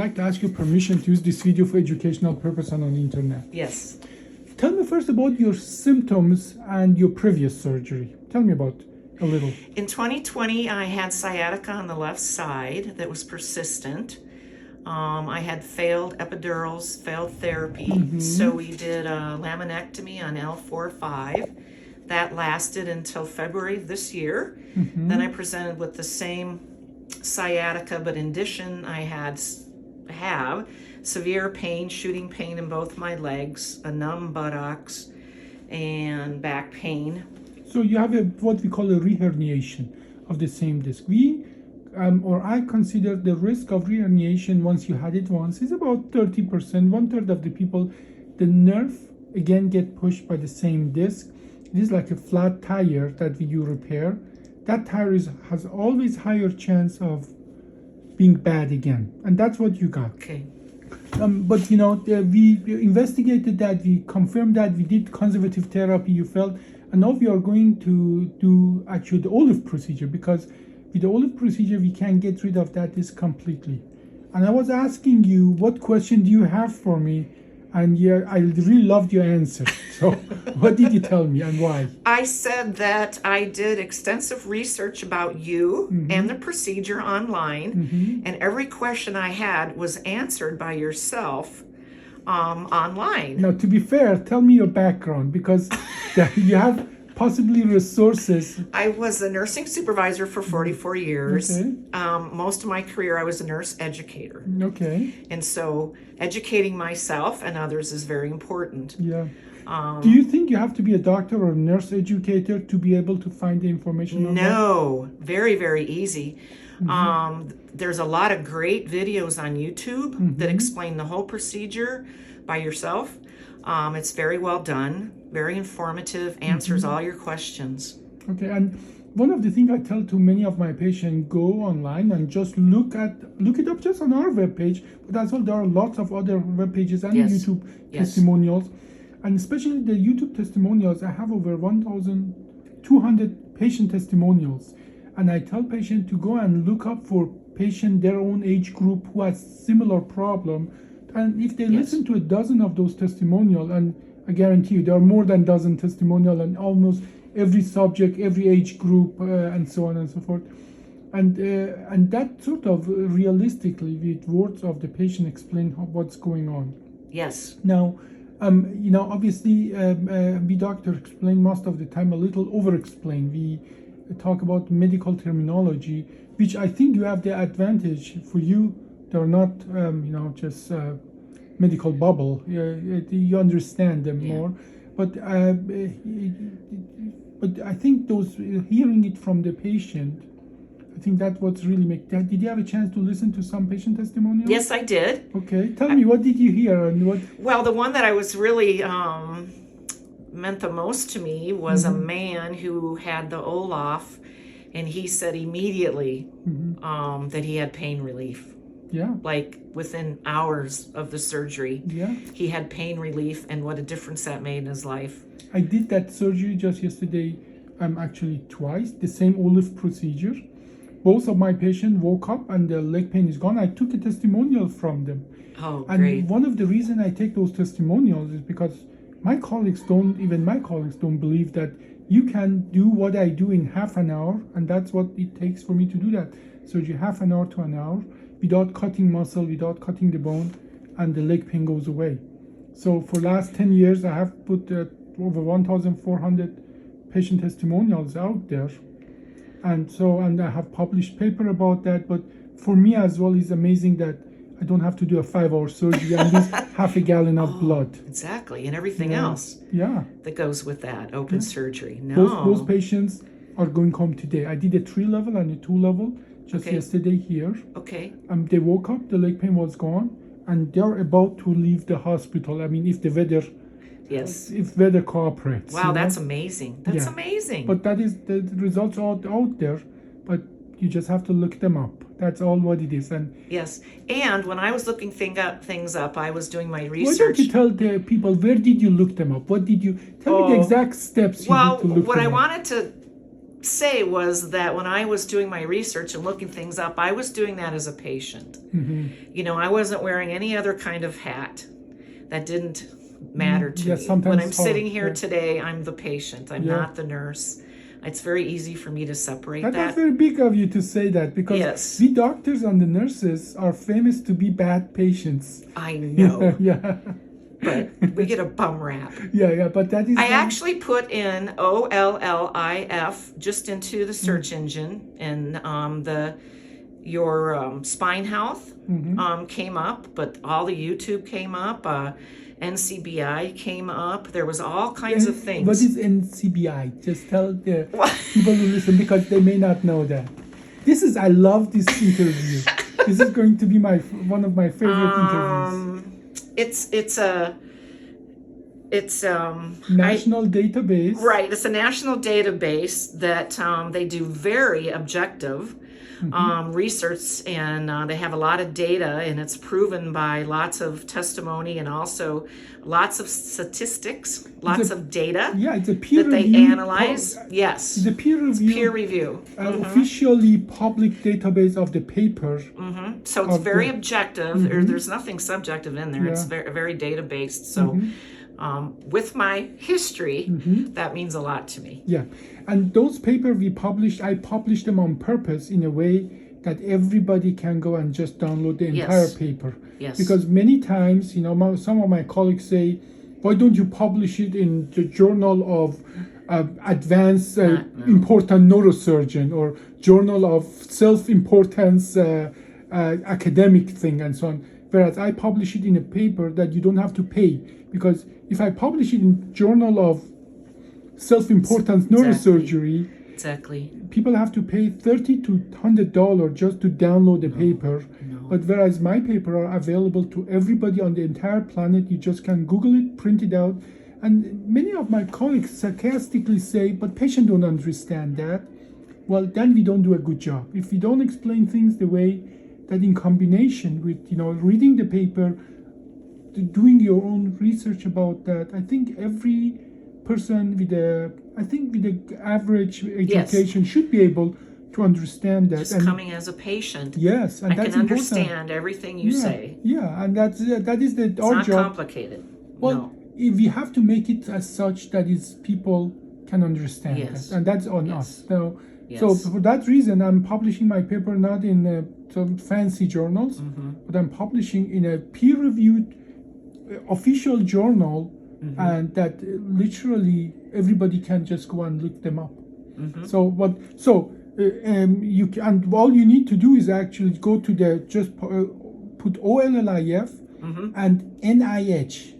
I'd like to ask you permission to use this video for educational purpose and on the internet. Yes. Tell me first about your symptoms and your previous surgery. Tell me about a little. In 2020, I had sciatica on the left side that was persistent. I had failed epidurals, failed therapy. So we did a laminectomy on L4-5. That lasted until February of this year. Then I presented with the same sciatica, but in addition, I have severe pain, shooting pain in both my legs, a numb buttocks, and back pain. So you have what we call a reherniation of the same disc. I consider the risk of reherniation once you had it once is about 30%. 1/3 of the people, the nerve again get pushed by the same disc. It is like a flat tire that you repair. That tire has always higher chance of being bad again, and that's what you got. Okay. But we investigated that, we confirmed that, we did conservative therapy, you felt, and now we are going to do actually the OLLIF procedure, because with the OLLIF procedure we can get rid of that disc completely. And I was asking you, what question do you have for me? And I really loved your answer. So what did you tell me and why? I said that I did extensive research about you and the procedure online, and every question I had was answered by yourself online. Now, to be fair, tell me your background, because you have possibly resources. I was a nursing supervisor for 44 years. Okay. Most of my career, I was a nurse educator. Okay. And so educating myself and others is very important. Yeah. Do you think you have to be a doctor or a nurse educator to be able to find the information on that? No, very, very easy. There's a lot of great videos on YouTube that explain the whole procedure by yourself. It's very well done, very informative, answers all your questions. Okay, and one of the things I tell to many of my patients, go online and just look it up just on our webpage, but as well there are lots of other web pages and YouTube testimonials. And especially the YouTube testimonials, I have over 1,200 patient testimonials. And I tell patients to go and look up for patient their own age group who has similar problem. And if they listen to a dozen of those testimonials, and I guarantee you there are more than a dozen testimonials on almost every subject, every age group, and so on and so forth. And that sort of realistically, with words of the patient, explain what's going on. Yes. Now, obviously, we doctors explain most of the time a little over-explain. We talk about medical terminology, which I think you have the advantage for you. They're not, just medical bubble. You understand them more. But I think those hearing it from the patient, I think that's what's really make that. Did you have a chance to listen to some patient testimonials? Yes, I did. Okay, tell me, what did you hear and what? Well, the one that I was really meant the most to me was a man who had the OLLIF, and he said immediately that he had pain relief. Yeah. Like within hours of the surgery. Yeah. He had pain relief, and what a difference that made in his life. I did that surgery just yesterday, actually twice, the same OLLIF procedure. Both of my patients woke up and the leg pain is gone. I took a testimonial from them. Oh, and great. One of the reasons I take those testimonials is because my colleagues don't believe that you can do what I do in half an hour, and that's what it takes for me to do that. Surgery half an hour to an hour, without cutting muscle, without cutting the bone, and the leg pain goes away. So for last 10 years, I have put over 1,400 patient testimonials out there. And I have published paper about that. But for me as well, it's amazing that I don't have to do a 5-hour surgery and lose half a gallon of blood. Exactly, and everything else that goes with that open surgery. No. Those patients are going home today. I did a 3-level and a 2-level just yesterday here. Okay. They woke up, the leg pain was gone, and they're about to leave the hospital. I mean, if the weather, if weather cooperates. Wow, that's amazing. That's amazing. But that is the results are out there, but you just have to look them up. That's all what it is. And yes, and when I was looking things up, I was doing my research. Why don't you tell the people, where did you look them up? What did you tell me the exact steps you did to look them up? What I wanted to say was that when I was doing my research and looking things up, I was doing that as a patient. You know, I wasn't wearing any other kind of hat. That didn't matter to me. When I'm sitting here today, I'm the patient. I'm not the nurse. It's very easy for me to separate that. That's very big of you to say that, because we doctors and the nurses are famous to be bad patients. I know. Yeah. But we get a bum rap. Yeah, but that is... I actually put in OLLIF just into the search engine, and your spine health came up, but all the YouTube came up. NCBI came up. There was all kinds of things. What is NCBI? Just tell the people who listen, because they may not know that. I love this interview. This is going to be one of my favorite interviews. It's national database. Right. It's a national database that they do very objective research, and they have a lot of data, and it's proven by lots of testimony and also lots of statistics, lots of data. Yeah, it's a peer that they analyze. Yes, it's a peer review. Officially public database of the paper. So it's very objective. There's nothing subjective in there. It's very, very data based. So. With my history, that means a lot to me. Yeah, and those papers I published them on purpose in a way that everybody can go and just download the entire paper. Yes. Because many times, some of my colleagues say, why don't you publish it in the Journal of Advanced Important Neurosurgeon, or Journal of Self-Importance Academic thing, and so on. Whereas I publish it in a paper that you don't have to pay, because if I publish it in Journal of Self-Importance Neurosurgery, people have to pay $30 to $100 just to download the paper. But whereas my paper are available to everybody on the entire planet, you just can Google it, print it out. And many of my colleagues sarcastically say, but patients don't understand that. Well, then we don't do a good job. If we don't explain things the way that, in combination with reading the paper, doing your own research about that, I think every person with the average education should be able to understand that. Just coming as a patient, yes, and I that's can understand everything you say. Yeah, and that is it's our not job. Complicated. Well, we have to make it as such that people can understand that, and that's on us. So for that reason, I'm publishing my paper not in some fancy journals, but I'm publishing in a peer-reviewed official journal, and that literally everybody can just go and look them up. You can, and all you need to do is actually go to put OLLIF and NIH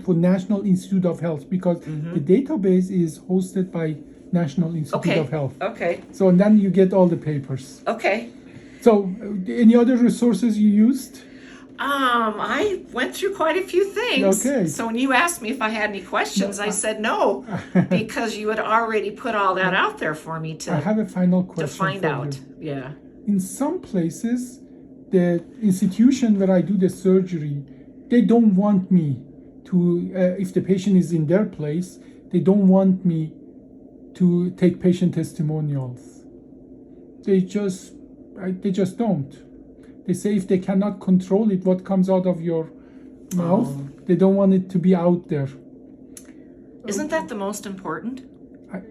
for National Institute of Health, because the database is hosted by National Institute of Health. So and then you get all the papers. So any other resources you used? I went through quite a few things. So when you asked me if I had any questions, I said no, because you had already put all that out there for me to. I have a final question to find out. You. Yeah. In some places, the institution where I do the surgery, they don't want me to. If the patient is in their place, they don't want me to take patient testimonials. They just don't. They say if they cannot control it, what comes out of your mouth, they don't want it to be out there. Isn't that the most important?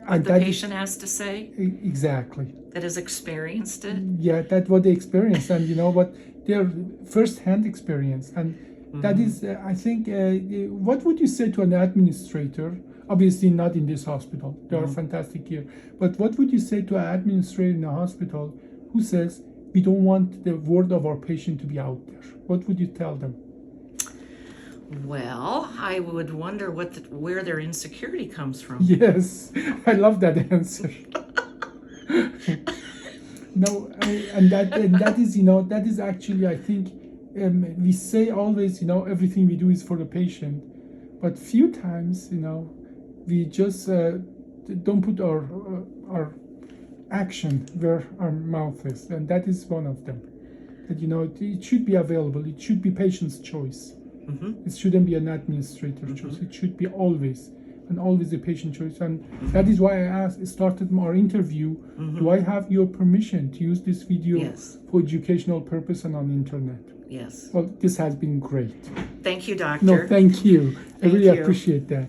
What the patient has to say? Exactly. That has experienced it? Yeah, that's what they experienced, and their first-hand experience. And that is, I think, what would you say to an administrator? Obviously not in this hospital. They are fantastic here. But what would you say to an administrator in a hospital who says, we don't want the word of our patient to be out there? What would you tell them? Well, I would wonder where their insecurity comes from. Yes, I love that answer. And that is actually, I think, we say always, everything we do is for the patient, but few times, we just don't put our action where our mouth is, and that is one of them. That it should be available. It should be patient's choice. It shouldn't be an administrator choice. It should be always and always a patient choice. And that is why I started our interview. Do I have your permission to use this video for educational purpose and on internet? Yes. Well, this has been great. Thank you, doctor. No, thank you. I really appreciate that.